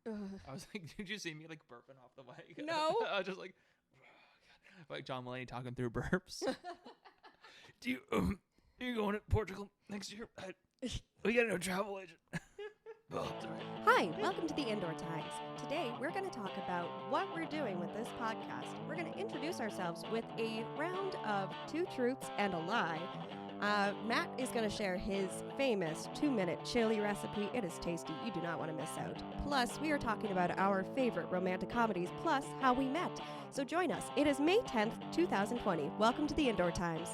I was like, did you see me like burping off the mic? No. I was just like, like John Mullally talking through burps. Do you going to Portugal next year? We got no travel agent. Hi, welcome to the Indoor Times. Today we're going to talk about what we're doing with this podcast. We're going to introduce ourselves with a round of two truths and a lie. Matt is going to share his famous 2-minute chili recipe. It is tasty. You do not want to miss out. Plus, we are talking about our favorite romantic comedies, plus how we met. So join us. It is May 10th, 2020. Welcome to the Indoor Times.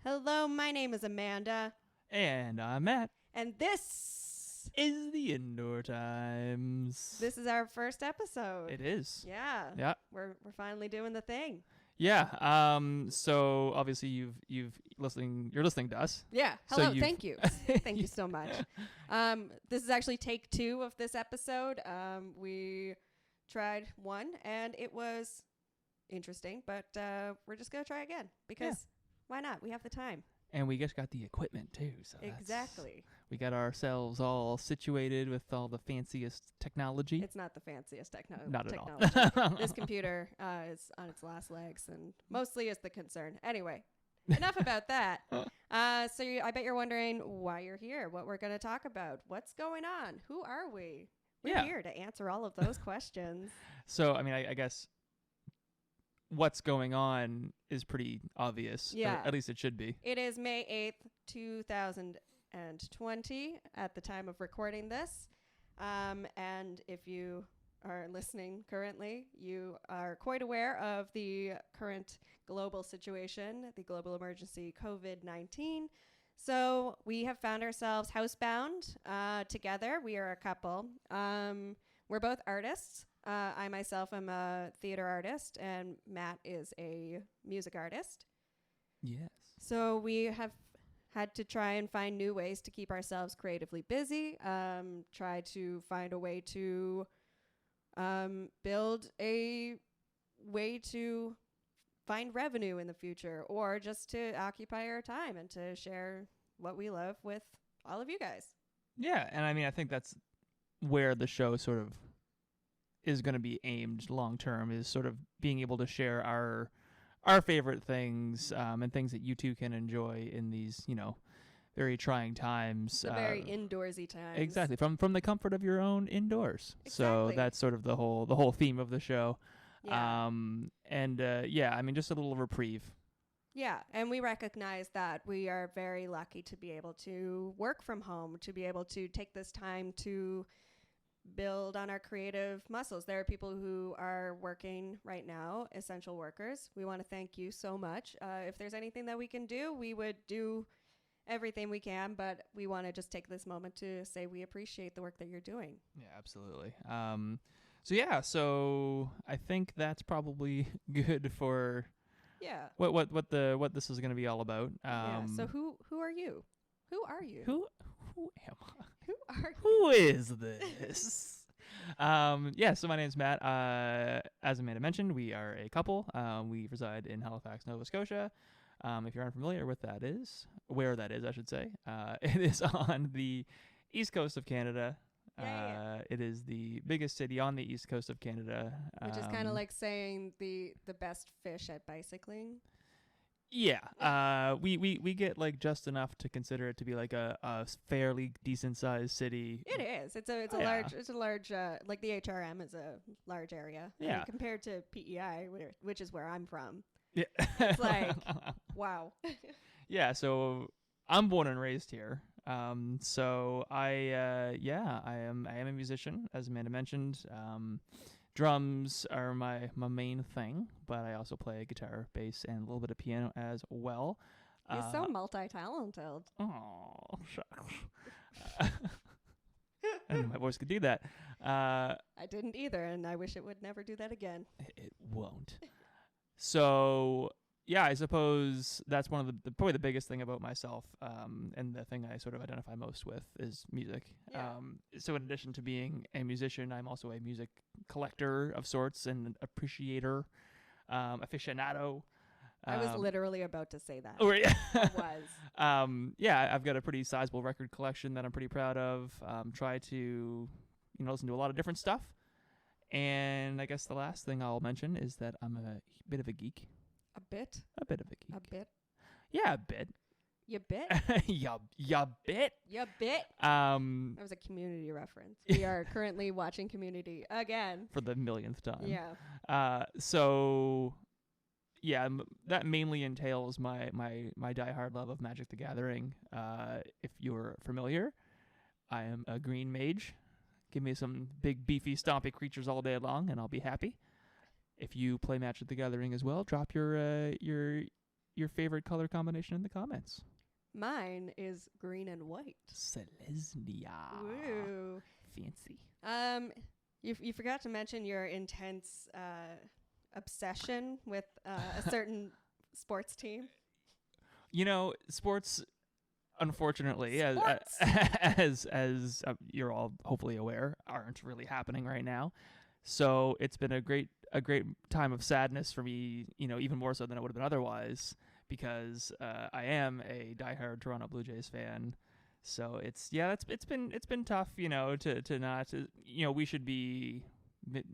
Hello, my name is Amanda. And I'm Matt. And this is the Indoor Times. This is our first episode. It is. Yeah. Yeah. We're finally doing the thing. Yeah. So obviously you're listening to us. Yeah. Hello. Thank you. Thank you so much. This is actually take 2 of this episode. We tried one and it was interesting, but we're just gonna try again because why not? We have the time. And we just got the equipment too. So exactly. We got ourselves all situated with all the fanciest technology. It's not the fanciest technology. Not at all. This computer is on its last legs and mostly is the concern. Anyway, enough about that. I bet you're wondering why you're here, what we're going to talk about, what's going on, who are we? We're here to answer all of those questions. So, I mean, I guess what's going on is pretty obvious. Yeah. At least it should be. It is May 8th, 2020 at the time of recording this. And if you are listening currently, you are quite aware of the current global situation, the global emergency COVID-19. So we have found ourselves housebound together. We are a couple. We're both artists. I myself am a theater artist, and Matt is a music artist. Yes. So we have had to try and find new ways to keep ourselves creatively busy, try to find a way to build a way to find revenue in the future, or just to occupy our time and to share what we love with all of you guys. Yeah, and I mean, I think that's where the show sort of is going to be aimed long term, is sort of being able to share our favorite things and things that you two can enjoy in these, very trying times. Very indoorsy times. Exactly, from the comfort of your own indoors. Exactly. So that's sort of the whole theme of the show. Yeah. I mean, just a little reprieve. Yeah, and we recognize that we are very lucky to be able to work from home, to be able to take this time to build on our creative muscles. There are people who are working right now, essential workers. We want to thank you so much. If there's anything that we can do, we would do everything we can, but we want to just take this moment to say we appreciate the work that you're doing. Yeah, absolutely. So I think that's probably good for what this is going to be all about. So who are you? Who are you? Who am I? Who are you? Who is this? So my name's Matt. As Amanda mentioned, we are a couple. We reside in Halifax, Nova Scotia. If you're unfamiliar with where that is, I should say, it is on the east coast of Canada. It is the biggest city on the east coast of Canada. Which is kind of like saying the best fish at bicycling. Yeah, we get like just enough to consider it to be like a fairly decent sized city. It is. It's a large like the HRM is a large area. Yeah. I mean, compared to PEI, which is where I'm from. Yeah. It's like wow. Yeah. So I'm born and raised here. So I am a musician, as Amanda mentioned. Drums are my main thing, but I also play guitar, bass, and a little bit of piano as well. You're so multi-talented. Oh, shucks. I knew my voice could do that. I didn't either, and I wish it would never do that again. It won't. So, yeah, I suppose that's one of probably the biggest thing about myself, and the thing I sort of identify most with is music. Yeah. So in addition to being a musician, I'm also a music collector of sorts and an appreciator, aficionado. I was literally about to say that. Oh, yeah. I was. Yeah, I've got a pretty sizable record collection that I'm pretty proud of. Try to, listen to a lot of different stuff. And I guess the last thing I'll mention is that I'm a bit of a geek. A bit? A bit of a geek. A bit? Yeah, a bit. You bit? ya bit. You bit? That was a Community reference. We are currently watching Community again. For the millionth time. Yeah. So, yeah, that mainly entails my diehard love of Magic the Gathering. If you're familiar, I am a green mage. Give me some big, beefy, stompy creatures all day long, and I'll be happy. If you play Magic the Gathering as well, drop your favorite color combination in the comments. Mine is green and white. Selesnya. Woo. Fancy. You forgot to mention your intense obsession with a certain sports team. Sports, unfortunately, Sports. as you're all hopefully aware, aren't really happening right now. So it's been a great time of sadness for me, even more so than it would have been otherwise, because I am a diehard Toronto Blue Jays fan. So it's been tough, to not, we should be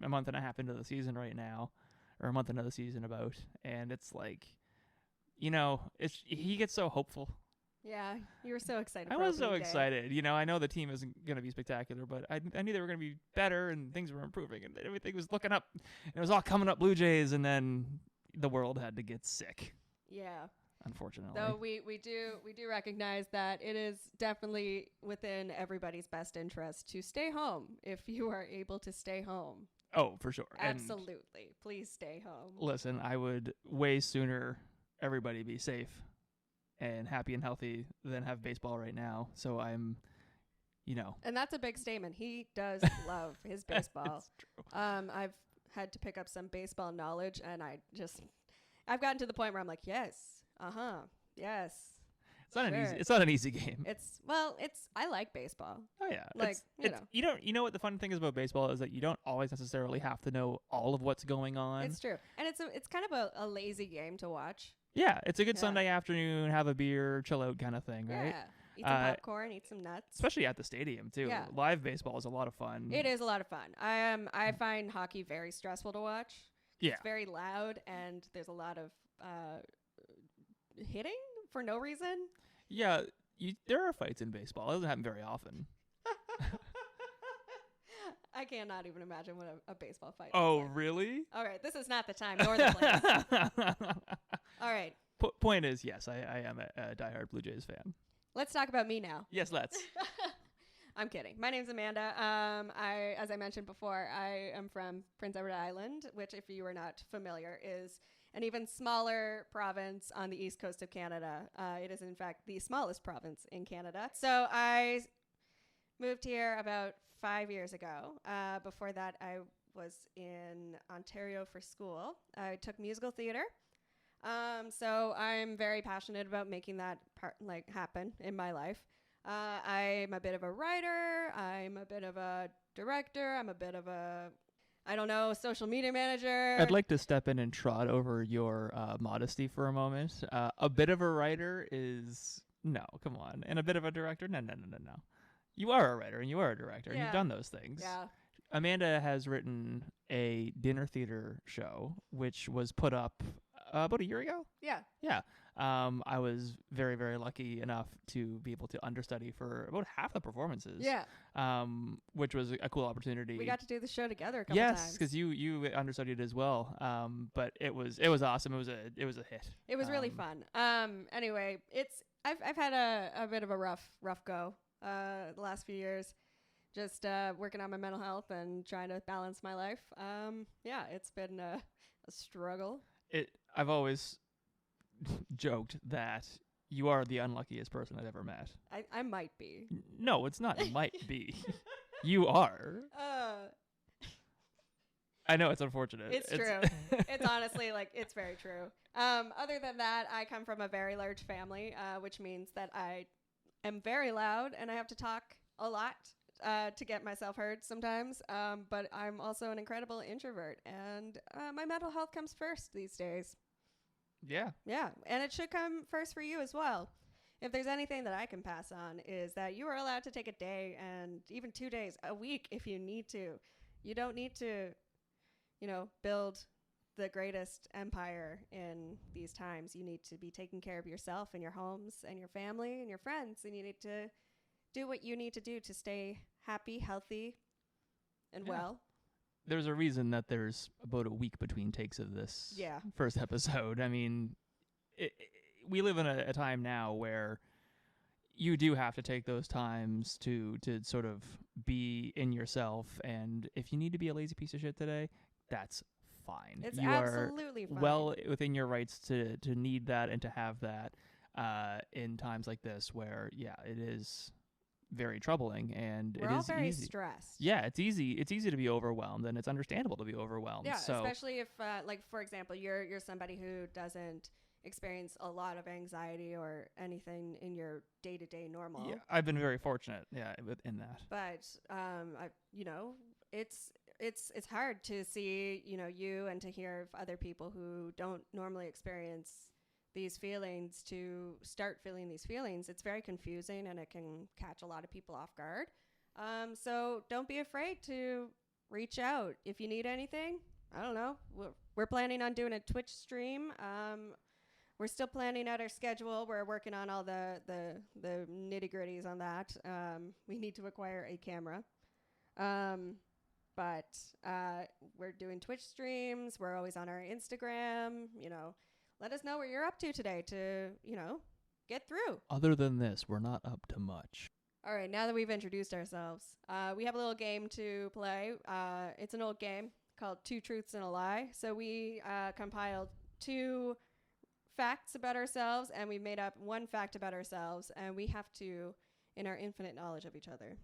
a month and a half into the season right now, or a month into the season about, and it's like, he gets so hopeful. Yeah, you were so excited. I was so excited. I know the team isn't going to be spectacular, but I knew they were going to be better, and things were improving, and everything was looking up. And it was all coming up Blue Jays, and then the world had to get sick. Yeah. Unfortunately. Though we do recognize that it is definitely within everybody's best interest to stay home if you are able to stay home. Oh, for sure. Absolutely. And please stay home. Listen, I would way sooner everybody be safe and happy and healthy than have baseball right now. So I'm, And that's a big statement. He does love his baseball. It's true. I've had to pick up some baseball knowledge, and I've gotten to the point where I'm like, yes, yes. It's not an easy. It's not an easy game. I like baseball. Oh yeah, like you know what the fun thing is about baseball is that you don't always necessarily have to know all of what's going on. It's true, and it's kind of a lazy game to watch. Yeah, it's a good Sunday afternoon, have a beer, chill out kind of thing, right? Yeah, eat some popcorn, eat some nuts. Especially at the stadium too. Yeah. Live baseball is a lot of fun. It is a lot of fun. I find hockey very stressful to watch. Yeah, it's very loud, and there's a lot of hitting for no reason. Yeah, there are fights in baseball. It doesn't happen very often. I cannot even imagine what a baseball fight is. Oh, really? All right, this is not the time nor the place. All right. Point is, yes, I am a diehard Blue Jays fan. Let's talk about me now. Yes, let's. I'm kidding. My name's Amanda. As I mentioned before, I am from Prince Edward Island, which, if you are not familiar, is an even smaller province on the east coast of Canada. It is, in fact, the smallest province in Canada. So I moved here about 5 years ago. Before that, I was in Ontario for school. I took musical theater. So I'm very passionate about making that happen in my life. I'm a bit of a writer. I'm a bit of a director. I'm a bit of a, social media manager. I'd like to step in and trot over your modesty for a moment. A bit of a writer is, no, come on. And a bit of a director? No. You are a writer and you are a director. And you've done those things. Yeah. Amanda has written a dinner theater show, which was put up about a year ago. Yeah. Yeah. I was very, very lucky enough to be able to understudy for about half the performances. Yeah. Which was a cool opportunity. We got to do the show together a couple times. Yes, because you understudied as well. But it was awesome. It was a hit. It was really fun. Anyway, I've had a bit of a rough go the last few years. Just working on my mental health and trying to balance my life. It's been a struggle. I've always joked that you are the unluckiest person I've ever met. I might be. No, it's not might be. You are. I know it's unfortunate. It's true. It's honestly it's very true. Other than that, I come from a very large family, which means that I am very loud and I have to talk a lot to get myself heard sometimes. But I'm also an incredible introvert, and my mental health comes first these days. Yeah. Yeah, and it should come first for you as well. If there's anything that I can pass on is that you are allowed to take a day and even 2 days, a week if you need to. You don't need to, build the greatest empire in these times. You need to be taking care of yourself and your homes and your family and your friends, and you need to do what you need to do to stay happy, healthy, and well. There's a reason that there's about a week between takes of this Yeah. first episode. I mean, we live in a time now where you do have to take those times to sort of be in yourself. And if you need to be a lazy piece of shit today, that's fine. It's you absolutely are fine. well within your rights to need that and to have that in times like this where, it is very troubling, and We're it all is very easy. stressed. Yeah, it's easy. It's easy to be overwhelmed, and it's understandable to be overwhelmed. Yeah, so, especially if, for example, you're somebody who doesn't experience a lot of anxiety or anything in your day-to-day normal. yeah, I've been very fortunate. In that. But it's hard to see you and to hear of other people who don't normally experience these feelings to start feeling these feelings. It's very confusing, and it can catch a lot of people off guard. So don't be afraid to reach out if you need anything. I don't know. We're planning on doing a Twitch stream. We're still planning out our schedule. We're working on all the nitty gritties on that. We need to acquire a camera. But we're doing Twitch streams. We're always on our Instagram. Let us know what you're up to today to, get through. Other than this, we're not up to much. All right, now that we've introduced ourselves, we have a little game to play. It's an old game called Two Truths and a Lie. So we compiled 2 facts about ourselves, and we made up 1 fact about ourselves, and we have to, in our infinite knowledge of each other,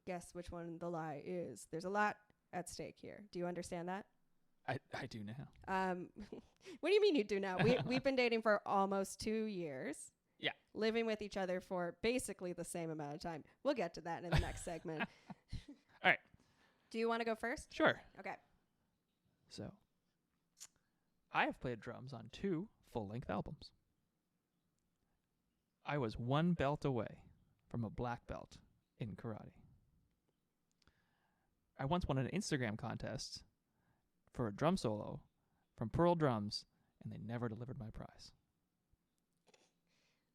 guess which one the lie is. There's a lot at stake here. Do you understand that? I do now. What do you mean you do now? We've been dating for almost 2 years. Yeah. Living with each other for basically the same amount of time. We'll get to that in the next segment. All right. Do you want to go first? Sure. Okay. So, I have played drums on 2 full-length albums. I was 1 belt away from a black belt in karate. I once won an Instagram contest for a drum solo from Pearl Drums, and they never delivered my prize.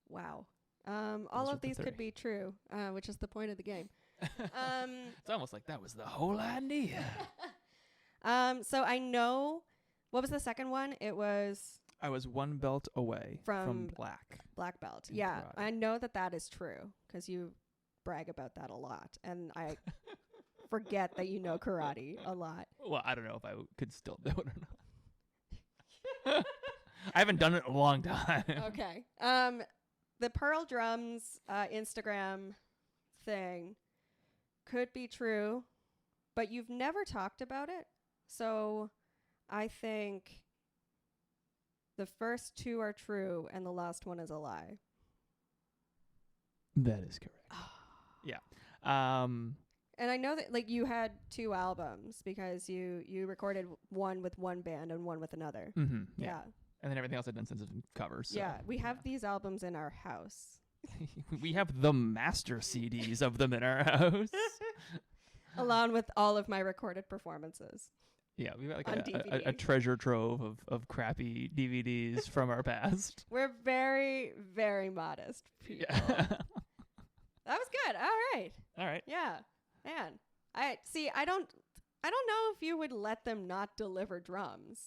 Wow. All of these could be true, which is the point of the game. It's almost like that was the whole idea. So I know, what was the second one? It was... I was 1 belt away from black belt. in Yeah, karate. I know that is true because you brag about that a lot, and I forget that you know karate a lot. Well, I don't know if I could still do it or not. I haven't done it in a long time. Okay. The Pearl Drums Instagram thing could be true, but you've never talked about it. So I think the first 2 are true and the last one is a lie. That is correct. Yeah. And I know that you had 2 albums because you recorded one with one band and one with another. Mm-hmm, Yeah. And then everything else I've done since has been covers. So, yeah. We have these albums in our house. We have the master CDs of them in our house. Along with all of my recorded performances. Yeah, we've got On a DVD. treasure trove of crappy DVDs from our past. We're very, very modest people. Yeah. That was good. All right. All right. Yeah. Man. I don't know if you would let them not deliver drums.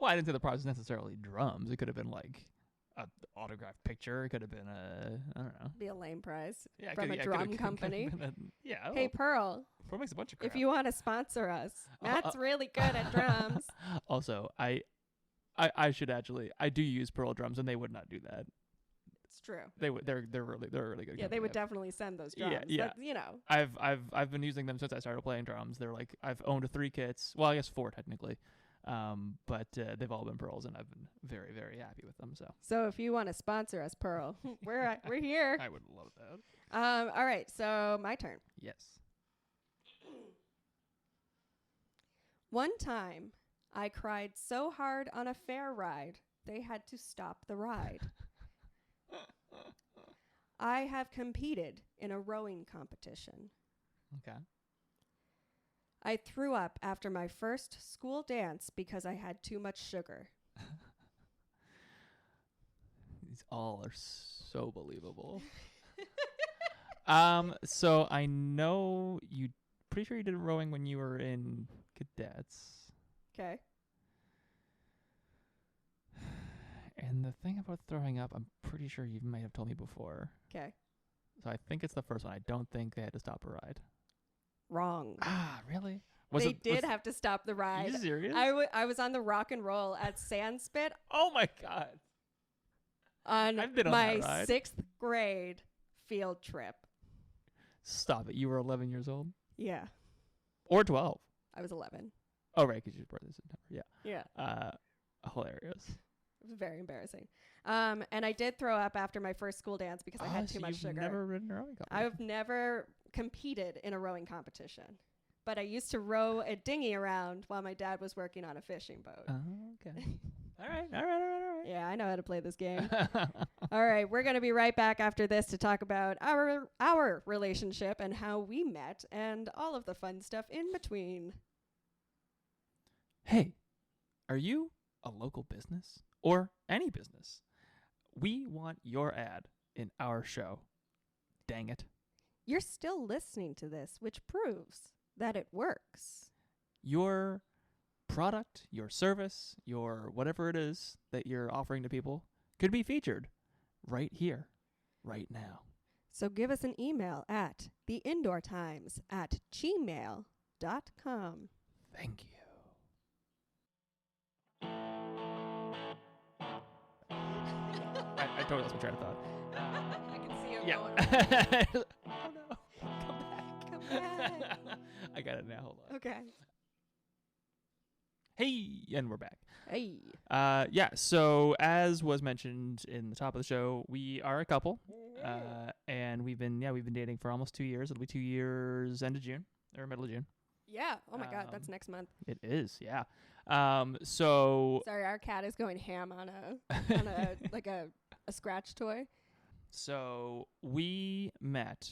Well, I didn't say the prize was necessarily drums. It could have been like an autographed picture. It could have been I don't know. Be a lame prize Yeah, from a drum company. Yeah. Hey, Pearl, Pearl makes a bunch of crap. if you want to sponsor us, Matt's really good at drums. Also, I should actually, I do use Pearl drums, and they would not do that. It's true. They're really good. Yeah, they would company. definitely send those drums. Yeah. That's, I've been using them since I started playing drums. They're like, I've owned 3 kits. Well, I guess 4 technically. But they've all been Pearls, and I've been very, very happy with them. So if you want to sponsor us, Pearl, we're here. I would love that. All right, so my turn. Yes. One time, I cried so hard on a fair ride they had to stop the ride. I have competed in a rowing competition. Okay. I threw up after my first school dance because I had too much sugar. These all are so believable. So I know you. Pretty sure you did rowing when you were in cadets. Okay. And the thing about throwing up, I'm pretty sure you might have told me before. Okay. So I think it's the first one. I don't think they had to stop a ride. Wrong. Ah, really? They did have to stop the Are ride. you serious? I was on the rock and roll at Sandspit Oh my god. on I've been on my that ride. 6th grade field trip. Stop it. You were 11 years old? Yeah. Or 12. I was 11. Oh, right, because you were born in September. Yeah. Yeah. Hilarious. It was very embarrassing. And I did throw up after my first school dance because I had too much sugar. You've never ridden a rowing competition? I've never competed in a rowing competition. But I used to row a dinghy around while my dad was working on a fishing boat. Oh, okay. All right. Yeah, I know how to play this game. All right, we're going to be right back after this to talk about our relationship and how we met and all of the fun stuff in between. Hey, are you a local business or any business? We want your ad in our show. Dang it. You're still listening to this, which proves that it works. Your product, your service, your whatever it is that you're offering to people could be featured right here, right now. So give us an email at theindoortimes@gmail.com. Thank you. I totally lost my train of thought. I can see it Yeah. going. Oh no. Come back. Come back. I got it now. Hold on. Okay. Hey, and we're back. Hey. Yeah, so as was mentioned in the top of the show, we are a couple. And we've been dating for almost 2 years. It'll be 2 years end of June or middle of June. Yeah. Oh my God, that's next month. It is, yeah. So Sorry, our cat is going ham on a like a scratch toy. So we met.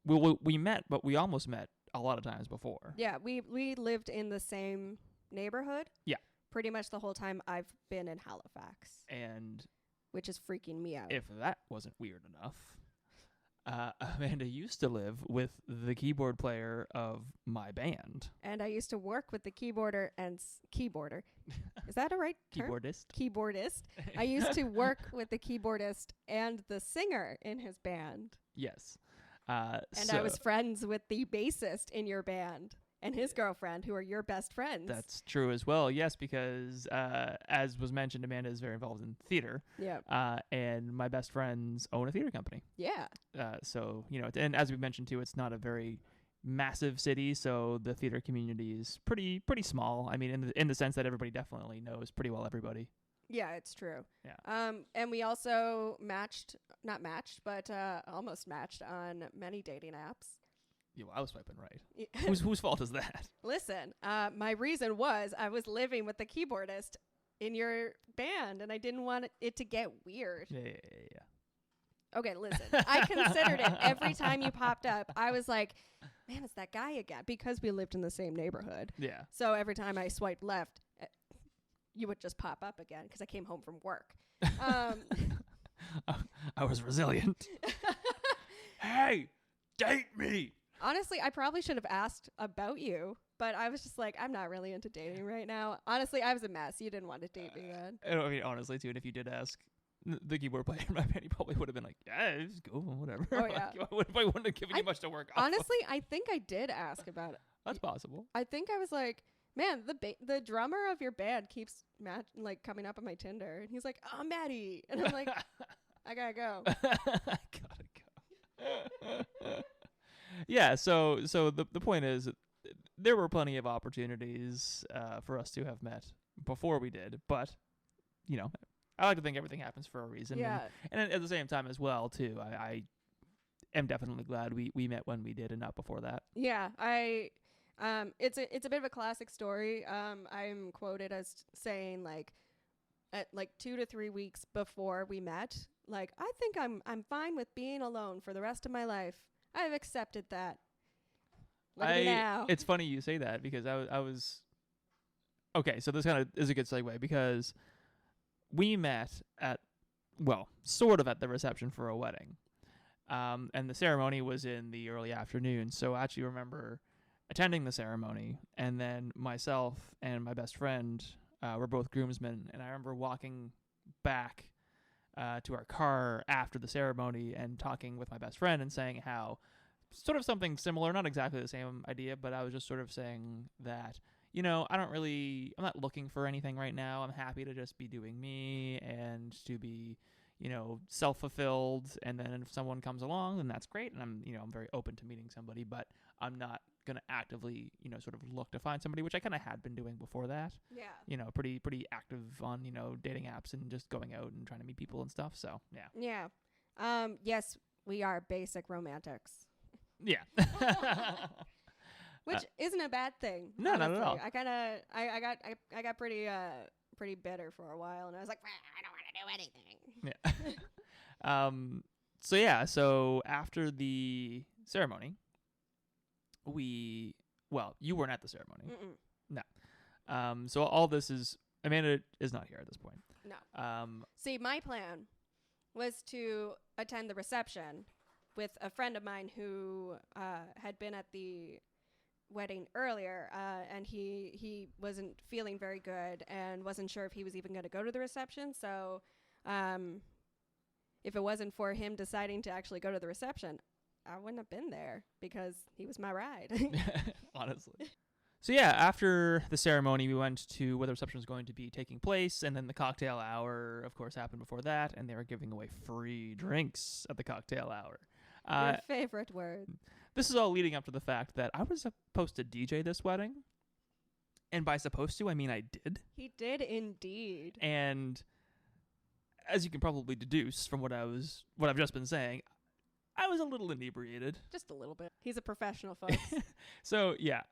We met, but we almost met a lot of times before. Yeah, we lived in the same neighborhood. Yeah. Pretty much the whole time I've been in Halifax, And which is freaking me out. if that wasn't weird enough, Amanda used to live with the keyboard player of my band. And I used to work with the keyboarder and keyboarder. Is that a right term? Keyboardist. Keyboardist. I used to work with the keyboardist and the singer in his band. Yes. And I was friends with the bassist in your band and his girlfriend, who are your best friends. That's true as well. Yes, because as was mentioned, Amanda is very involved in theater. Yeah. And my best friends own a theater company. Yeah. So, and as we mentioned too, it's not a very massive city, so the theater community is pretty small. I mean, in the sense that everybody definitely knows pretty well everybody. Yeah, it's true. Yeah. And we also almost matched on many dating apps. Yeah, well, I was swiping right. Whose fault is that? Listen, my reason was I was living with the keyboardist in your band, and I didn't want it to get weird. Yeah. Okay, listen. I considered it every time you popped up. I was like, man, it's that guy again, because we lived in the same neighborhood. Yeah. So every time I swiped left, you would just pop up again because I came home from work. I was resilient. Hey, date me. Honestly, I probably should have asked about you, but I was just like, I'm not really into dating right now. Honestly, I was a mess. You didn't want to date me then. I mean, honestly, too, and if you did ask the keyboard player in my band, he probably would have been like, yeah, it's cool, whatever. Oh, yeah. I wouldn't have given you much to work off. Honestly, I think I did ask about it. That's possible. I think I was like, man, the drummer of your band keeps coming up on my Tinder. And he's like, oh, Maddie. And I'm like, I gotta go. I gotta go. Yeah, so the point is, there were plenty of opportunities for us to have met before we did, but I like to think everything happens for a reason. Yeah. And at the same time as well, too, I am definitely glad we met when we did and not before that. Yeah, it's a bit of a classic story. I'm quoted as saying, like, at like 2 to 3 weeks before we met, like, I think I'm fine with being alone for the rest of my life. I've accepted that. Look at me now. It's funny you say that because I was okay. So this kind of is a good segue because we met at sort of at the reception for a wedding, and the ceremony was in the early afternoon. So I actually remember attending the ceremony, and then myself and my best friend were both groomsmen, and I remember walking back to our car after the ceremony and talking with my best friend and saying how sort of something similar, not exactly the same idea, but I was just sort of saying that, I'm not looking for anything right now. I'm happy to just be doing me and to be, self-fulfilled. And then if someone comes along, then that's great. And I'm very open to meeting somebody, but I'm not going to actively, sort of look to find somebody, which I kind of had been doing before that. Yeah. Pretty active on, dating apps and just going out and trying to meet people and stuff. So, yeah. Yeah. Yes, we are basic romantics. Yeah. Which isn't a bad thing. No, honestly. not at all. I got pretty bitter for a while, and I was like, I don't want to do anything. Yeah. So after the ceremony, you weren't at the ceremony. Mm-mm. No. So all this is Amanda is not here at this point. No. See, my plan was to attend the reception with a friend of mine who had been at the wedding earlier, and he wasn't feeling very good and wasn't sure if he was even going to go to the reception. So if it wasn't for him deciding to actually go to the reception, I wouldn't have been there because he was my ride. Honestly. So yeah, after the ceremony, we went to where the reception was going to be taking place, and then the cocktail hour, of course, happened before that, and they were giving away free drinks at the cocktail hour. Your favorite word. This is all leading up to the fact that I was supposed to DJ this wedding. And by supposed to, I mean I did. He did indeed. And as you can probably deduce from what I've just been saying, I was a little inebriated. Just a little bit. He's a professional, folks. So, yeah,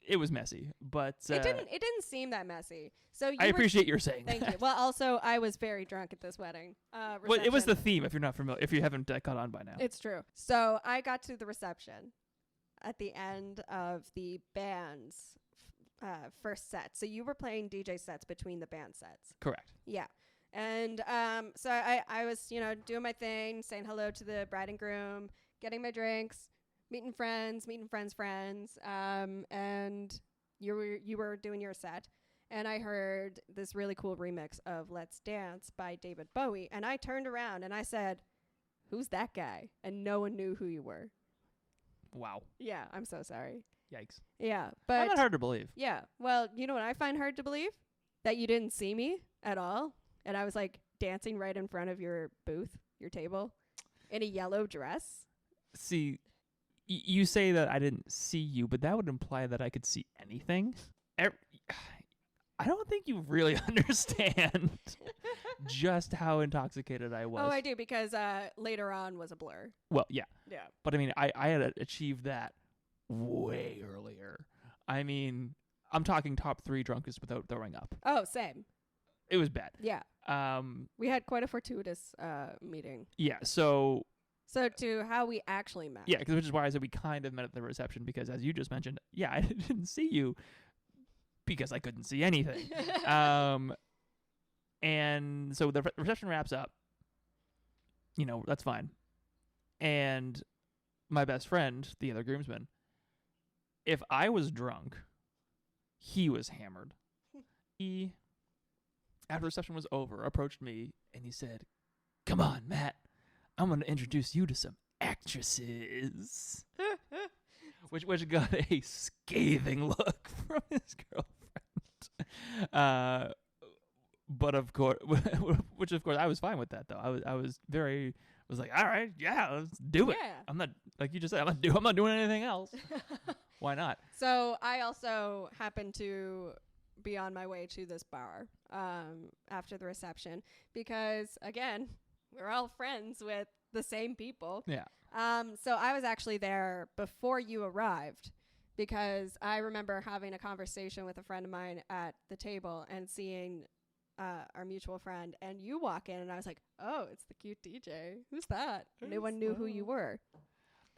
it was messy, but it didn't seem that messy. So I appreciate your saying Thank that. you. Well, also, I was very drunk at this wedding. Well, it was the theme. If you're not familiar, if you haven't caught on by now, it's true. So I got to the reception at the end of the band's first set. So you were playing DJ sets between the band sets. Correct. Yeah. And so I was, doing my thing, saying hello to the bride and groom, getting my drinks, meeting friends, and you were doing your set. And I heard this really cool remix of Let's Dance by David Bowie. And I turned around and I said, "Who's that guy?" And no one knew who you were. Wow. Yeah, I'm so sorry. Yikes. Yeah, but not hard to believe. Yeah. Well, you know what I find hard to believe? That you didn't see me at all. And I was like dancing right in front of your booth, your table, in a yellow dress. See, you say that I didn't see you, but that would imply that I could see anything. I don't think you really understand just how intoxicated I was. Oh, I do, because later on was a blur. Well, yeah. Yeah. But I mean, I had achieved that way earlier. I mean, I'm talking top 3 drunkest without throwing up. Oh, same. It was bad. Yeah. We had quite a fortuitous meeting. Yeah, so to how we actually met. Yeah, which is why I said we kind of met at the reception, because as you just mentioned, yeah, I didn't see you because I couldn't see anything. And so the reception wraps up. That's fine. And my best friend, the other groomsman, if I was drunk, he was hammered. He, after the reception was over, approached me and he said, "Come on, Matt, I'm going to introduce you to some actresses." which got a scathing look from his girlfriend. But of course, which of course I was fine with that though. I was like, all right, yeah, let's do it. Yeah. I'm not, like you just said, I'm not doing anything else. Why not? So I also happened to be on my way to this bar after the reception because, again, we're all friends with the same people. Yeah. So I was actually there before you arrived because I remember having a conversation with a friend of mine at the table and seeing our mutual friend, and you walk in, and I was like, oh, it's the cute DJ. Who's that? No one knew who you were.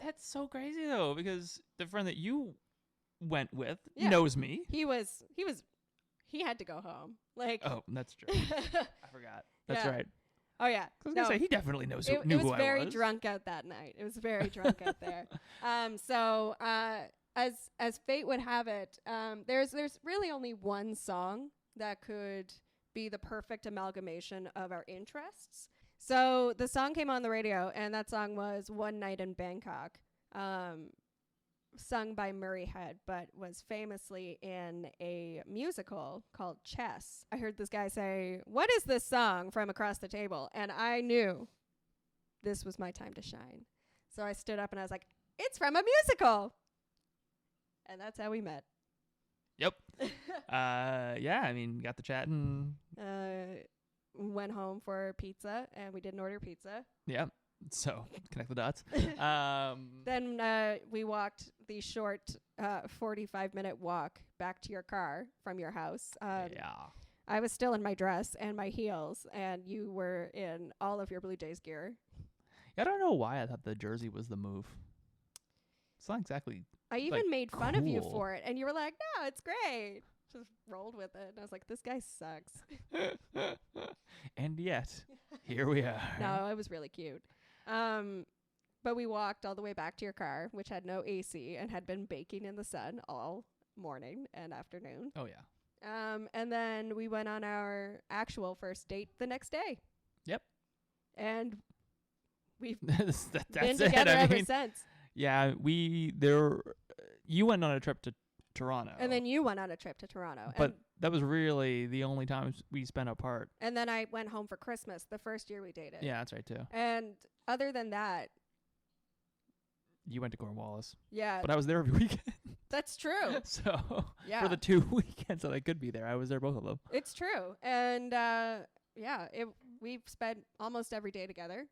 That's so crazy though, because the friend that you went with Yeah. knows me. He had to go home. Like, Oh, that's true. I forgot. That's Yeah. right. oh yeah. I was gonna say he definitely knew It who was I was. very drunk out that night. It was very drunk out there. So as fate would have it, there's really only one song that could be the perfect amalgamation of our interests. So the song came on the radio, and that song was "One Night in Bangkok," sung by Murray Head, but was famously in a musical called Chess. I heard this guy say, "What is this song?" from across the table, and I knew this was my time to shine. So I stood up and I was like, "It's from a musical." And that's how we met. Yep. Yeah, I mean, got the chatting. Went home for pizza, and we didn't order pizza. Yeah. So connect the dots. Then we walked the short 45-minute walk back to your car from your house. Yeah. I was still in my dress and my heels, and you were in all of your Blue Jays gear. I don't know why I thought the jersey was the move. It's not exactly. I even made fun of you cool. for it, and you were like, "No, it's great." Just rolled with it. And I was like, "This guy sucks." And yet, here we are. No, it was really cute. But we walked all the way back to your car, which had no AC and had been baking in the sun all morning and afternoon. Oh, yeah. And then we went on our actual first date the next day. Yep. And we've that's been it. together I ever mean, since. yeah, you went on a trip to Toronto. And then you went on a trip to Toronto. But that was really the only time we spent apart. And then I went home for Christmas the first year we dated. Yeah, that's right, too. And other than that, You went to Cornwallis. yeah, But I was there every weekend. that's true. So Yeah, for the 2 weekends that I could be there, I was there both of them. it's true. And we've spent almost every day together.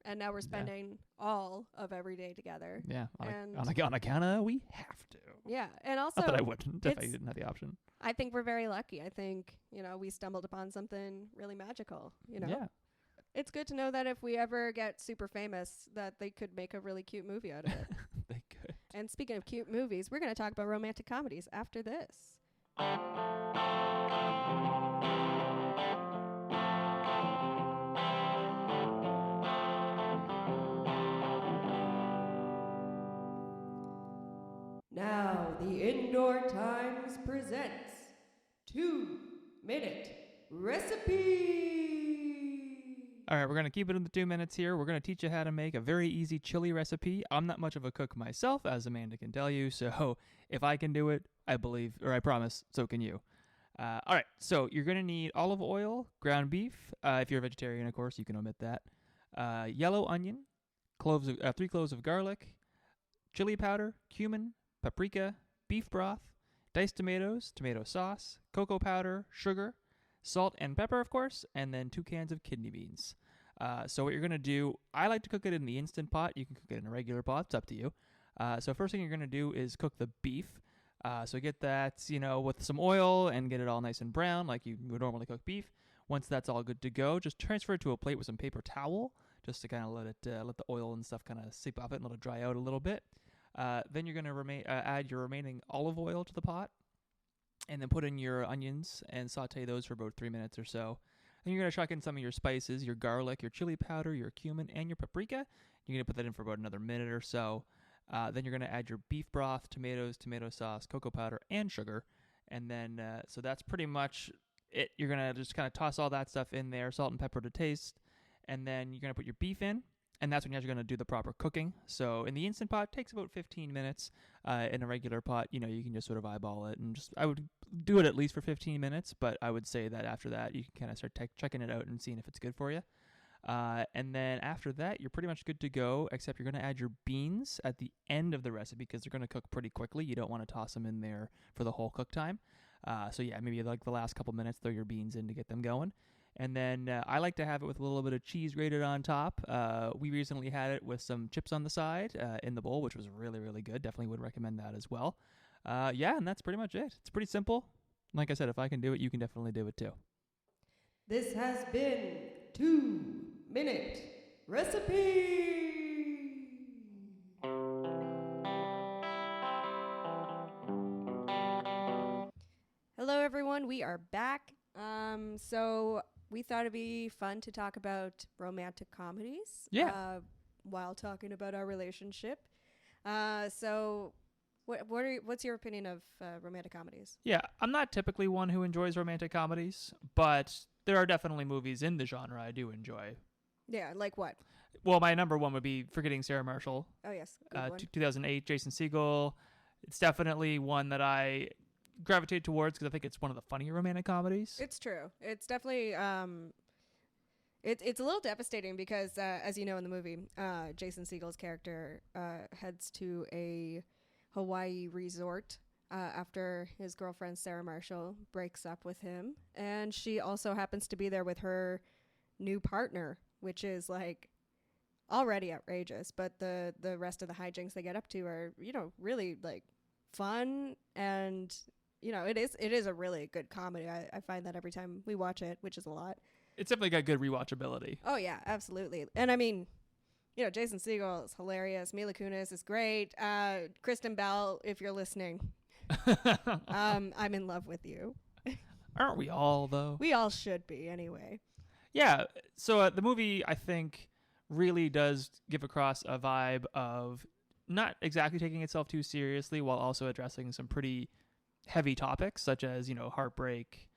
And now we're spending all of every day together. Yeah, And- on account of we have to. Yeah. And also, Not that I wouldn't if I it's- didn't have the option. I think we're very lucky. I think, we stumbled upon something really magical, Yeah. It's good to know that if we ever get super famous, that they could make a really cute movie out of it. They could. And speaking of cute movies, we're going to talk about romantic comedies after this. Now, the Indoor Times presents 2-Minute Recipe. All right, we're going to keep it in the 2 minutes here. We're going to teach you how to make a very easy chili recipe. I'm not much of a cook myself, as Amanda can tell you. So if I can do it, I promise, so can you. All right, so you're going to need olive oil, ground beef. If you're a vegetarian, of course, you can omit that. Yellow onion, 3 cloves of garlic, chili powder, cumin, paprika, beef broth, diced tomatoes, tomato sauce, cocoa powder, sugar, salt and pepper, of course, and then 2 cans of kidney beans. So what you're going to do, I like to cook it in the Instant Pot. You can cook it in a regular pot. It's up to you. So first thing you're going to do is cook the beef. So get that, with some oil and get it all nice and brown like you would normally cook beef. Once that's all good to go, just transfer it to a plate with some paper towel just to kind of let the oil and stuff kind of seep off it and let it dry out a little bit. Then you're going to add your remaining olive oil to the pot, and then put in your onions and saute those for about 3 minutes or so. Then you're going to chuck in some of your spices, your garlic, your chili powder, your cumin, and your paprika. You're going to put that in for about another minute or so. Then you're going to add your beef broth, tomatoes, tomato sauce, cocoa powder, and sugar. And then, so that's pretty much it. You're going to just kind of toss all that stuff in there, salt and pepper to taste. And then you're going to put your beef in. And that's when you're actually going to do the proper cooking. So in the Instant Pot, it takes about 15 minutes. In a regular pot, you can just sort of eyeball it. And I would do it at least for 15 minutes. But I would say that after that, you can kind of start checking it out and seeing if it's good for you. And then after that, you're pretty much good to go, except you're going to add your beans at the end of the recipe because they're going to cook pretty quickly. You don't want to toss them in there for the whole cook time. So yeah, maybe like the last couple minutes, throw your beans in to get them going. And then I like to have it with a little bit of cheese grated on top. We recently had it with some chips on the side in the bowl, which was really, really good. Definitely would recommend that as well. Yeah, and that's pretty much it. It's pretty simple. Like I said, if I can do it, you can definitely do it too. This has been 2-Minute Recipe. Hello, everyone. We are back. So we thought it'd be fun to talk about romantic comedies. Yeah. While talking about our relationship. So what's your opinion of romantic comedies? Yeah, I'm not typically one who enjoys romantic comedies, but there are definitely movies in the genre I do enjoy. Yeah, like what? Well, my number one would be Forgetting Sarah Marshall, Oh yes, good one. 2008, Jason Segel. It's definitely one that I gravitate towards because I think it's one of the funnier romantic comedies. It's true. It's definitely it's a little devastating because as you know in the movie, Jason Segel's character heads to a Hawaii resort after his girlfriend Sarah Marshall breaks up with him, and she also happens to be there with her new partner, which is like already outrageous, but the rest of the hijinks they get up to are, really like fun, and it is a really good comedy. I find that every time we watch it, which is a lot. It's definitely got good rewatchability. Oh yeah, absolutely. And I mean, Jason Segel is hilarious. Mila Kunis is great. Kristen Bell, if you're listening, I'm in love with you. Aren't we all, though? We all should be anyway. Yeah. So the movie, I think, really does give across a vibe of not exactly taking itself too seriously while also addressing some pretty heavy topics such as, heartbreak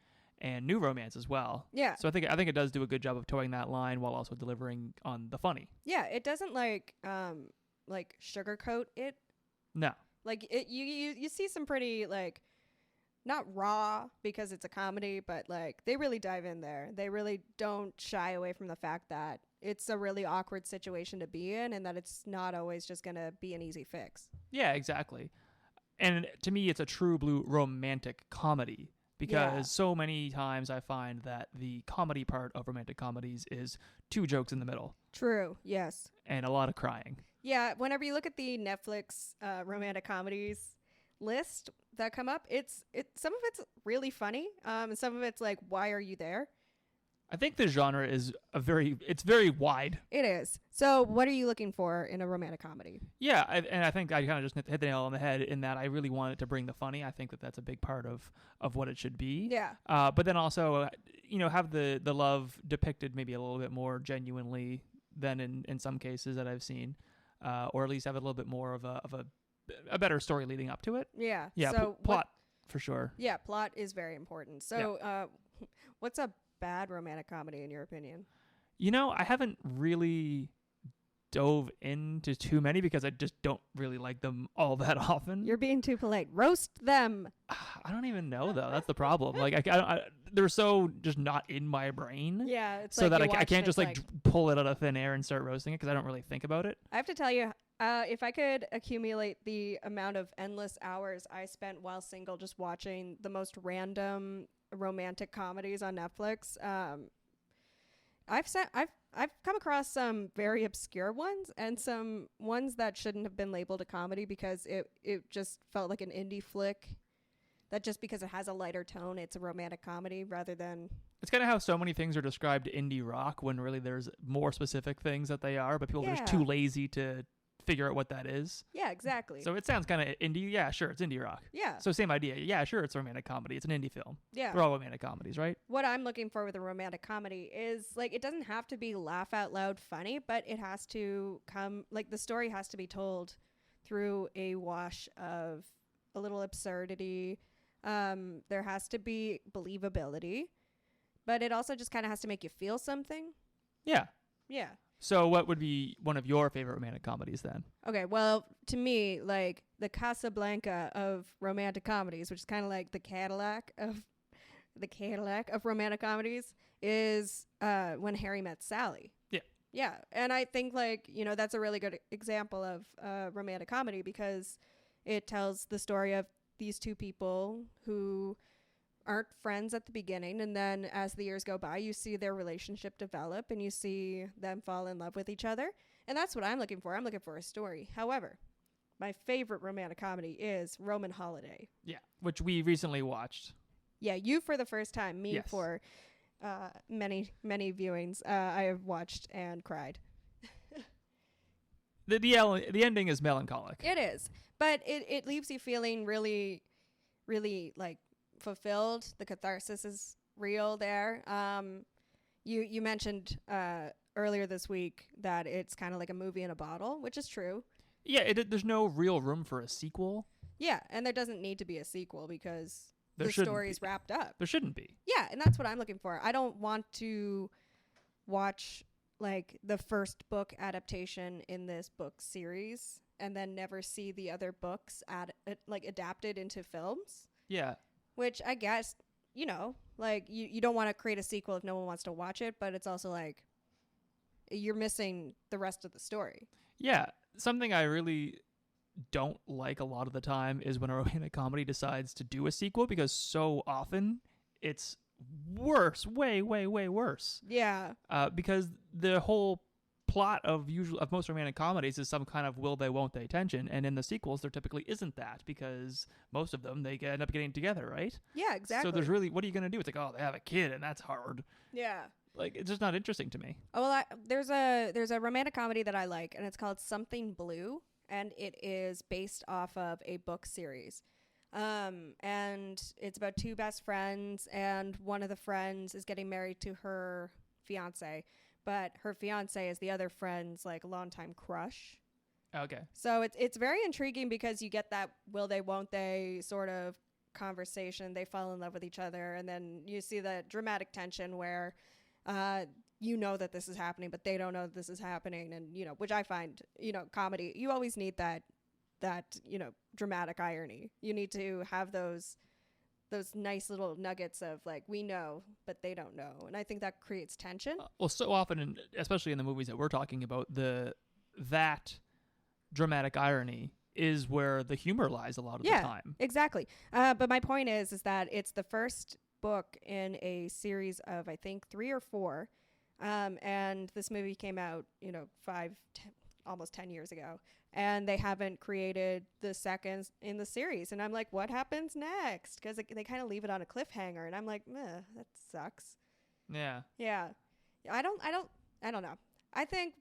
and new romance as well. Yeah. So I think it does do a good job of towing that line while also delivering on the funny. Yeah, it doesn't like sugarcoat it. No. Like you see some pretty like not raw because it's a comedy, but like they really dive in there. They really don't shy away from the fact that it's a really awkward situation to be in and that it's not always just going to be an easy fix. Yeah, exactly. And to me, it's a true blue romantic comedy because so many times I find that the comedy part of romantic comedies is two jokes in the middle. True, yes. And a lot of crying. Yeah, whenever you look at the Netflix romantic comedies list that come up, some of it's really funny, and some of it's like, why are you there? I think the genre is it's very wide. It is. So what are you looking for in a romantic comedy? Yeah, and I think I kind of just hit the nail on the head in that I really want it to bring the funny. I think that that's a big part of what it should be. Yeah. But then also, have the love depicted maybe a little bit more genuinely than in some cases that I've seen, or at least have a little bit more of a better story leading up to it. Yeah. Yeah. So plot for sure. Yeah, plot is very important. So, what's a bad romantic comedy in your opinion? I haven't really dove into too many because I just don't really like them all that often. You're being too polite. Roast them. I don't even know though. That's the problem. Like they're so just not in my brain. Yeah, it's so like that I can't just like pull it out of thin air and start roasting it because I don't really think about it. I have to tell you, if I could accumulate the amount of endless hours I spent while single just watching the most random romantic comedies on Netflix, I've come across some very obscure ones and some ones that shouldn't have been labeled a comedy because it just felt like an indie flick. That just because it has a lighter tone, it's a romantic comedy rather than... It's kind of how so many things are described indie rock when really there's more specific things that they are, but people are just too lazy to figure out what that is. Yeah, exactly. So it sounds kind of indie. Yeah, sure, it's indie rock. Yeah. So same idea. Yeah, sure, it's a romantic comedy. It's an indie film. Yeah. They're all romantic comedies, right? What I'm looking for with a romantic comedy is, like, it doesn't have to be laugh out loud funny, but it has to come, like, the story has to be told through a wash of a little absurdity. There has to be believability, but it also just kind of has to make you feel something. Yeah. Yeah. So what would be one of your favorite romantic comedies then? Okay, well, to me, like, the Casablanca of romantic comedies, which is kind of like the Cadillac of romantic comedies, is When Harry Met Sally. Yeah. Yeah, and I think, like, that's a really good example of romantic comedy because it tells the story of these two people who aren't friends at the beginning, and then as the years go by, you see their relationship develop and you see them fall in love with each other, and that's what I'm looking for. I'm looking for a story. However, my favorite romantic comedy is Roman Holiday. Yeah, which we recently watched. Yeah, you for the first time, me yes. for Many viewings I have watched and cried. The ending is melancholic. It is, but it leaves you feeling really, really like fulfilled. The catharsis is real there. You mentioned earlier this week that it's kind of like a movie in a bottle, which is true. Yeah, there's no real room for a sequel. Yeah, and there doesn't need to be a sequel because There the shouldn't story's be. wrapped up. There shouldn't be. Yeah, and that's what I'm looking for. I don't want to watch like the first book adaptation in this book series and then never see the other books adapted into films. Yeah. Which I guess, you know, like you don't want to create a sequel if no one wants to watch it, but it's also like you're missing the rest of the story. Yeah. Something I really don't like a lot of the time is when a romantic comedy decides to do a sequel, because so often it's worse, way worse. Yeah. Because the whole plot of most romantic comedies is some kind of will they won't they tension, and in the sequels there typically isn't that, because most of them they end up getting together, right? Yeah, exactly. So there's really, what are you going to do? It's like, oh, they have a kid and that's hard. Yeah. Like, it's just not interesting to me. Oh, well, there's a romantic comedy that I like, and it's called Something Blue, and it is based off of a book series. And it's about two best friends, and one of the friends is getting married to her fiance, but her fiance is the other friend's like longtime crush. Okay. So it's very intriguing because you get that will they won't they sort of conversation. They fall in love with each other, and then you see the dramatic tension where you know that this is happening, but they don't know that this is happening, and you know, which I find, you know, comedy, you always need that you know, dramatic irony. You need to have those nice little nuggets of like, we know but they don't know, and I think that creates tension. Well, so often, especially in the movies that we're talking about, that dramatic irony is where the humor lies a lot of the time. Exactly. But my point is that it's the first book in a series of, I think, 3 or 4, and this movie came out, you know, almost 10 years ago, and they haven't created the second in the series, and I'm like, what happens next? Because they kind of leave it on a cliffhanger, and I'm like, that sucks. Yeah. I don't know. I think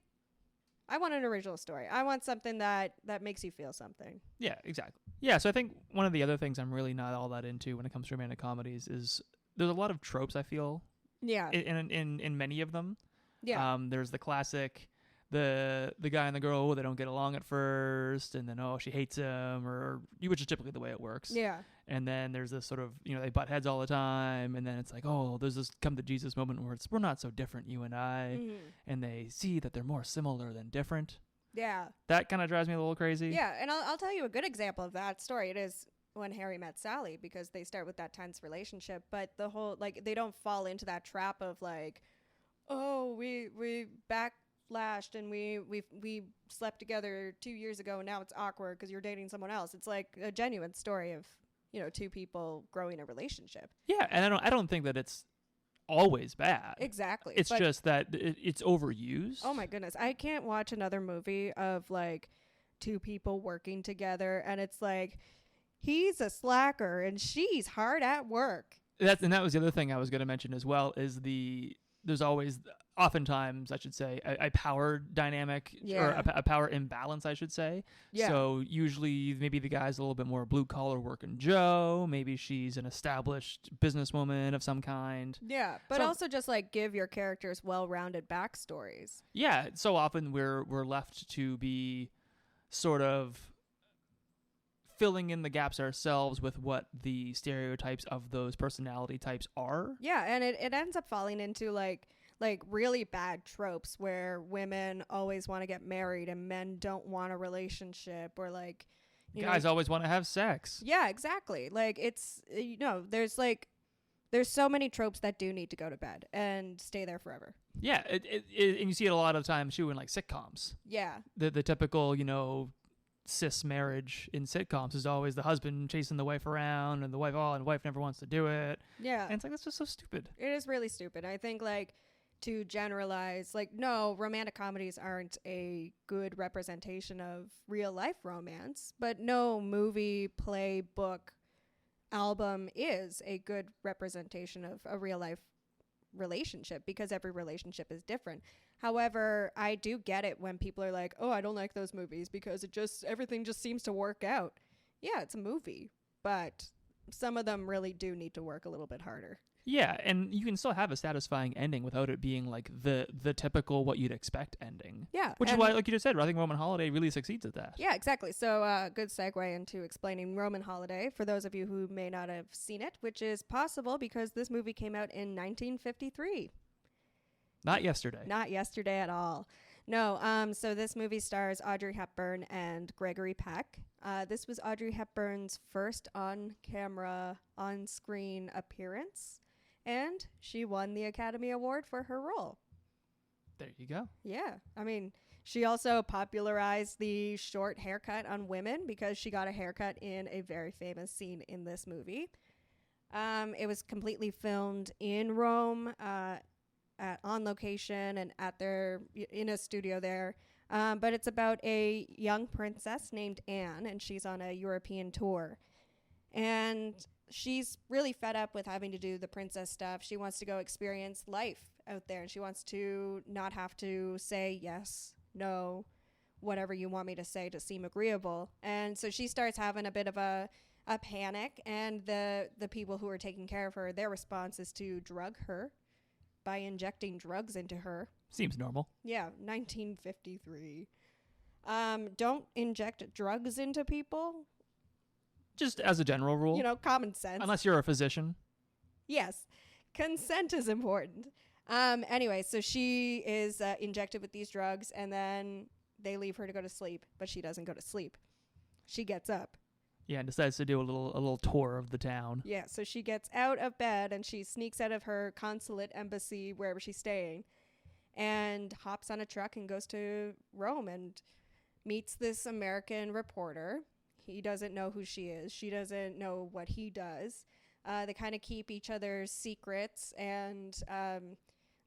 I want an original story. I want something that makes you feel something. Yeah, exactly. Yeah, so I think one of the other things I'm really not all that into when it comes to romantic comedies is there's a lot of tropes, I feel. Yeah. In many of them. Yeah. There's the classic, the guy and the girl, they don't get along at first, and then she hates him, which is typically the way it works. Yeah. And then there's this sort of, you know, they butt heads all the time, and then it's like, there's this come to Jesus moment where we're not so different, you and I, and they see that they're more similar than different. Yeah. That kind of drives me a little crazy. Yeah, and I'll tell you a good example of that story. It is When Harry Met Sally, because they start with that tense relationship, but the whole, like, they don't fall into that trap of like, we backlashed and we slept together 2 years ago and now it's awkward because you're dating someone else. It's like a genuine story of, you know, two people growing a relationship. Yeah, and I don't think that it's always bad. Exactly. It's just that it's overused. Oh my goodness. I can't watch another movie of like two people working together and it's like he's a slacker and she's hard at work. That was the other thing I was going to mention as well, is there's always, oftentimes I should say, a power dynamic, or a power imbalance, I should say. Yeah. So usually maybe the guy's a little bit more blue collar working Joe. Maybe she's an established businesswoman of some kind. Yeah, but also just like give your characters well-rounded backstories. Yeah, so often we're left to be sort of filling in the gaps ourselves with what the stereotypes of those personality types are. Yeah, and it ends up falling into like really bad tropes where women always want to get married and men don't want a relationship, or like guys always want to have sex. Yeah, exactly. Like it's, you know, there's so many tropes that do need to go to bed and stay there forever. Yeah, and you see it a lot of times too in like sitcoms. Yeah. The typical, you know, cis marriage in sitcoms is always the husband chasing the wife around and the wife never wants to do it. Yeah. And it's like, that's just so stupid. It is really stupid. I think like to generalize, like, no, romantic comedies aren't a good representation of real life romance, but no movie, play, book, album is a good representation of a real life relationship, because every relationship is different. However, I do get it when people are like, oh, I don't like those movies because everything just seems to work out. Yeah, it's a movie, but some of them really do need to work a little bit harder. Yeah, and you can still have a satisfying ending without it being like the typical what you'd expect ending. Yeah. Which is why, like you just said, I think Roman Holiday really succeeds at that. Yeah, exactly. So good segue into explaining Roman Holiday for those of you who may not have seen it, which is possible because this movie came out in 1953. Not yesterday. Not yesterday at all. No, so this movie stars Audrey Hepburn and Gregory Peck. This was Audrey Hepburn's first on-camera, on-screen appearance, and she won the Academy Award for her role. There you go. Yeah. I mean, she also popularized the short haircut on women because she got a haircut in a very famous scene in this movie. It was completely filmed in Rome, on location and in a studio there. But it's about a young princess named Anne, and she's on a European tour. And she's really fed up with having to do the princess stuff. She wants to go experience life out there, and she wants to not have to say yes, no, whatever you want me to say to seem agreeable. And so she starts having a bit of a panic, and the people who are taking care of her, their response is to drug her by injecting drugs into her. Seems normal. Yeah, 1953. Don't inject drugs into people. Just as a general rule. You know, common sense. Unless you're a physician. Yes. Consent is important. Anyway, so she is injected with these drugs, and then they leave her to go to sleep, but she doesn't go to sleep. She gets up. Yeah, and decides to do a little tour of the town. Yeah, so she gets out of bed, and she sneaks out of her consulate embassy, wherever she's staying, and hops on a truck and goes to Rome and meets this American reporter. He doesn't know who she is. She doesn't know what he does. They kind of keep each other's secrets, and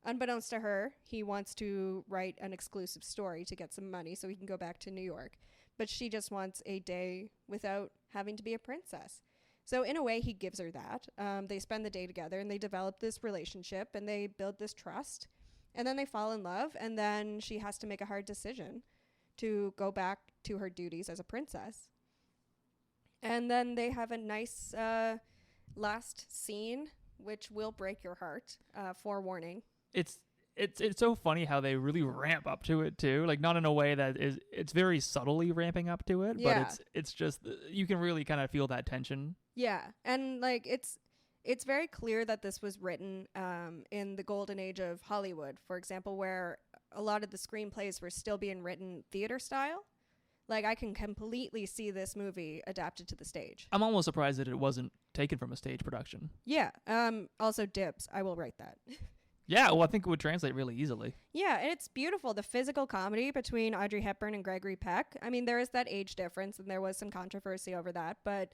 unbeknownst to her, he wants to write an exclusive story to get some money so he can go back to New York. But she just wants a day without having to be a princess. So in a way, he gives her that. They spend the day together, and they develop this relationship, and they build this trust. And then they fall in love, and then she has to make a hard decision to go back to her duties as a princess. And then they have a nice last scene, which will break your heart. Forewarning. It's so funny how they really ramp up to it too. Like, not in a way that it's very subtly ramping up to it, yeah. But it's just, you can really kind of feel that tension. Yeah, and like it's very clear that this was written in the golden age of Hollywood, for example, where a lot of the screenplays were still being written theater style. Like, I can completely see this movie adapted to the stage. I'm almost surprised that it wasn't taken from a stage production. Yeah. Also, dibs. I will write that. Yeah, well, I think it would translate really easily. Yeah, and it's beautiful. The physical comedy between Audrey Hepburn and Gregory Peck. I mean, there is that age difference, and there was some controversy over that, but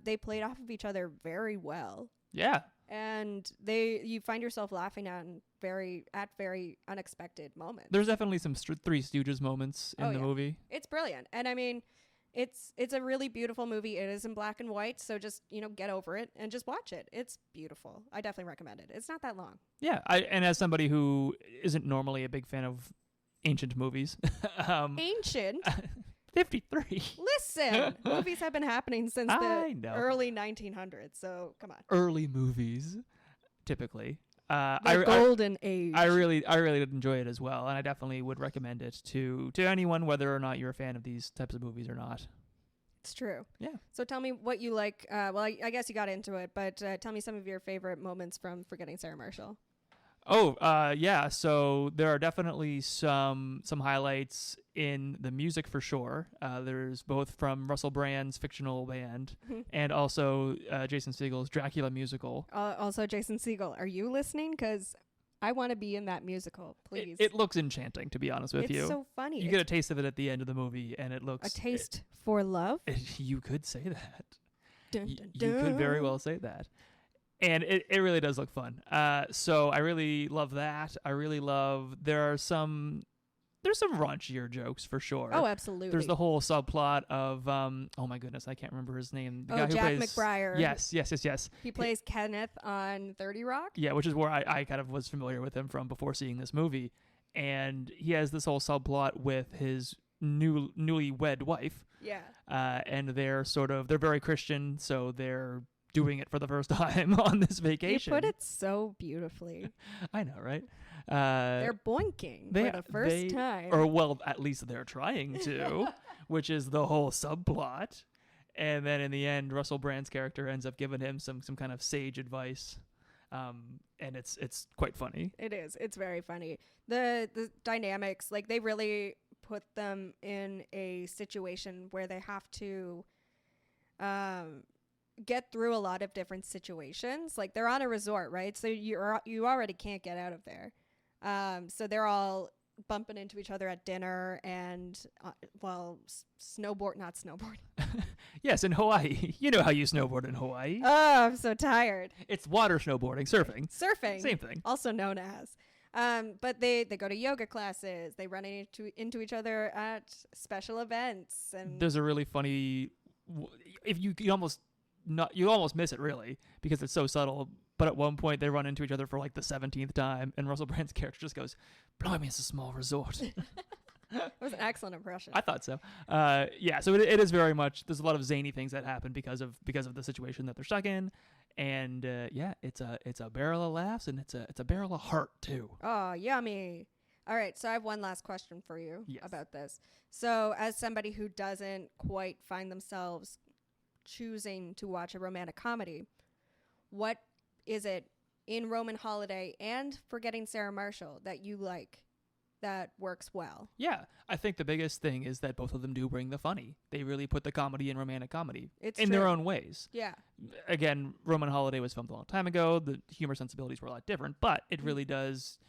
they played off of each other very well. Yeah. And you find yourself laughing at very unexpected moments. There's definitely some Three Stooges moments in the movie. It's brilliant. And I mean, it's a really beautiful movie. It is in black and white, so just, get over it and just watch it. It's beautiful. I definitely recommend it. It's not that long. Yeah, and as somebody who isn't normally a big fan of ancient movies. Ancient? 53. Listen, movies have been happening since the early 1900s, so come on. Early movies, typically. The golden age. I really did enjoy it as well, and I definitely would recommend it to anyone, whether or not you're a fan of these types of movies or not. It's true. Yeah. So tell me what you like. Well, I guess you got into it, but tell me some of your favorite moments from Forgetting Sarah Marshall. Oh, yeah. So there are definitely some highlights in the music for sure. There's both from Russell Brand's fictional band and also Jason Segel's Dracula musical. Also, Jason Segel, are you listening? Because I want to be in that musical, please. It looks enchanting, to be honest with you. It's so funny. You get a taste of it at the end of the movie, and it looks... A taste for love? You could say that. Dun, dun, dun. You could very well say that. And it really does look fun. So I really love that. I really love... There are some there's some raunchier jokes for sure. Oh, absolutely. There's the whole subplot of oh my goodness, I can't remember his name. The guy who Jack plays, McBrayer. Yes. He plays Kenneth on 30 Rock. Yeah, which is where I kind of was familiar with him from before seeing this movie. And he has this whole subplot with his newlywed wife. Yeah. And they're very Christian, so they're doing it for the first time on this vacation. You put it so beautifully. I know, right? They're boinking for the first time. Or, well, at least they're trying to, which is the whole subplot. And then in the end, Russell Brand's character ends up giving him some kind of sage advice. And it's quite funny. It is. It's very funny. The dynamics, like, they really put them in a situation where they have to get through a lot of different situations. Like, they're on a resort, right? So you already can't get out of there. So they're all bumping into each other at dinner and not snowboarding. Yes, in Hawaii. You know how you snowboard in Hawaii. Oh, I'm so tired. It's water snowboarding, surfing. Same thing. Also known as. But they go to yoga classes. They run into each other at special events. And there's a really funny, if you almost miss it really because it's so subtle. But at one point they run into each other for like the 17th time, and Russell Brand's character just goes, "Blimey, it's a small resort." It was an excellent impression. I thought so. So it is very much. There's a lot of zany things that happen because of the situation that they're stuck in, and it's a barrel of laughs, and it's a barrel of heart too. Oh, yummy! All right, so I have one last question for you about this. So, as somebody who doesn't quite find themselves choosing to watch a romantic comedy, what is it in Roman Holiday and Forgetting Sarah Marshall that you like that works well? Yeah, I think the biggest thing is that both of them do bring the funny. They really put the comedy in romantic comedy in their own ways. Yeah. Again, Roman Holiday was filmed a long time ago. The humor sensibilities were a lot different, but it really does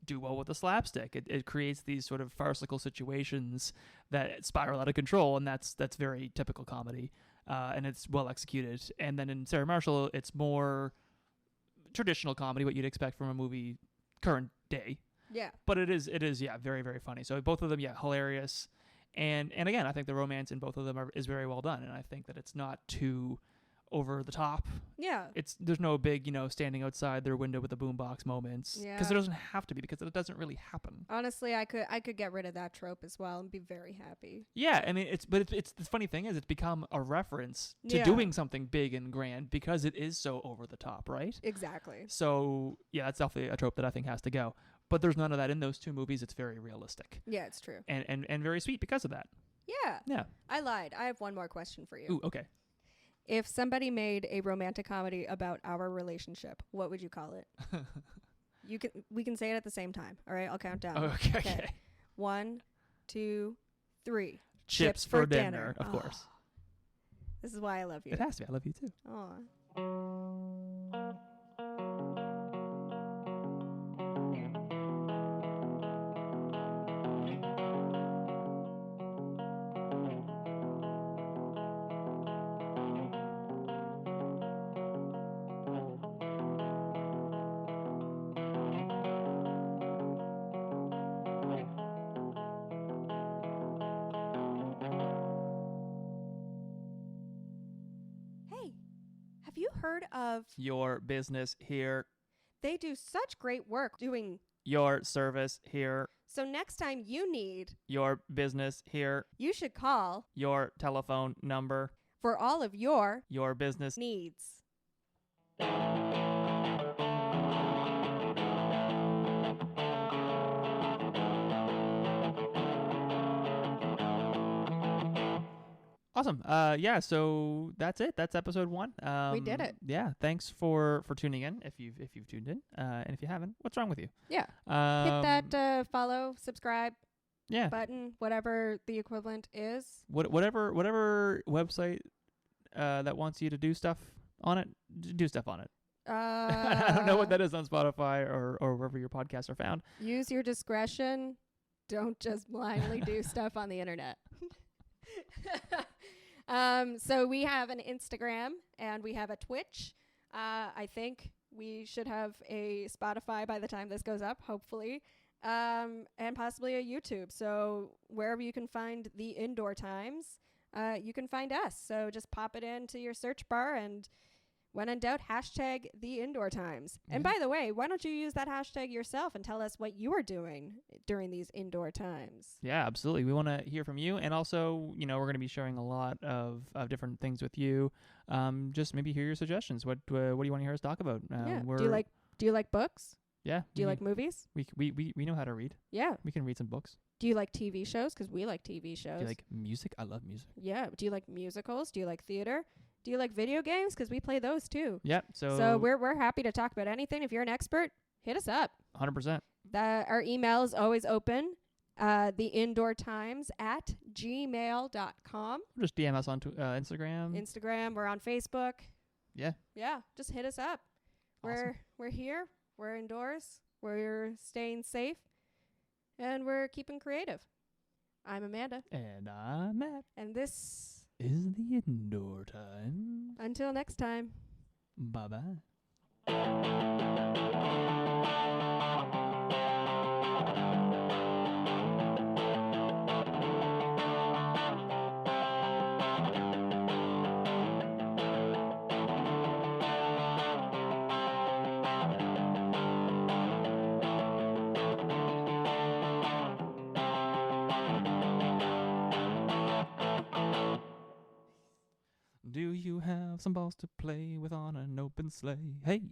do well with the slapstick. It creates these sort of farcical situations that spiral out of control, and that's very typical comedy. And it's well executed. And then in Sarah Marshall, it's more traditional comedy, what you'd expect from a movie current day. Yeah. But it is very, very funny. So both of them, hilarious. And again, I think the romance in both of them is very well done. And I think that it's not too over the top. Yeah. There's no big, standing outside their window with a boombox moments. Yeah. Because there doesn't have to be, because it doesn't really happen. Honestly, I could get rid of that trope as well and be very happy. Yeah, I mean, it's the funny thing is it's become a reference to doing something big and grand because it is so over the top, right? Exactly. So, yeah, that's definitely a trope that I think has to go. But there's none of that in those two movies. It's very realistic. Yeah, it's true. And very sweet because of that. Yeah. Yeah. I lied. I have one more question for you. Ooh, okay. If somebody made a romantic comedy about our relationship, what would you call it? We can say it at the same time. All right, I'll count down. Okay. 1, 2, 3. Chips for dinner, of course. This is why I love you. It has to be. I love you too. Aw. Have you heard of Your business here? They do such great work doing Your service here. So next time you need Your business here. You should call Your telephone number for all of your business needs. Awesome. So that's it. That's episode 1. We did it. Yeah. Thanks for tuning in. If you've tuned in, and if you haven't, what's wrong with you? Yeah. Hit that follow, subscribe button, whatever the equivalent is. Whatever website that wants you to do stuff on it, do stuff on it. I don't know what that is on Spotify or wherever your podcasts are found. Use your discretion. Don't just blindly do stuff on the internet. So we have an Instagram and we have a Twitch. I think we should have a Spotify by the time this goes up, hopefully. and possibly a YouTube. So wherever you can find the Indoor Times, you can find us. So just pop it into your search bar, and when in doubt, hashtag the Indoor Times. And by the way, why don't you use that hashtag yourself and tell us what you are doing during these indoor times? Yeah, absolutely. We want to hear from you. And also, we're going to be sharing a lot of different things with you. Just maybe hear your suggestions. What do you want to hear us talk about? Do you like books? Yeah. Do you like movies? We know how to read. Yeah. We can read some books. Do you like TV shows? Because we like TV shows. Do you like music? I love music. Yeah. Do you like musicals? Do you like theater? Do you like video games? Because we play those too. Yep. So we're happy to talk about anything. If you're an expert, hit us up. 100%. Our email is always open. theindoortimes@gmail.com. Just DM us on Instagram. Instagram. We're on Facebook. Yeah. Yeah. Just hit us up. Awesome. We're here. We're indoors. We're staying safe. And we're keeping creative. I'm Amanda. And I'm Matt. And this is the Indoor Time. Until next time. Bye-bye. Do you have some balls to play with on an open sleigh? Hey!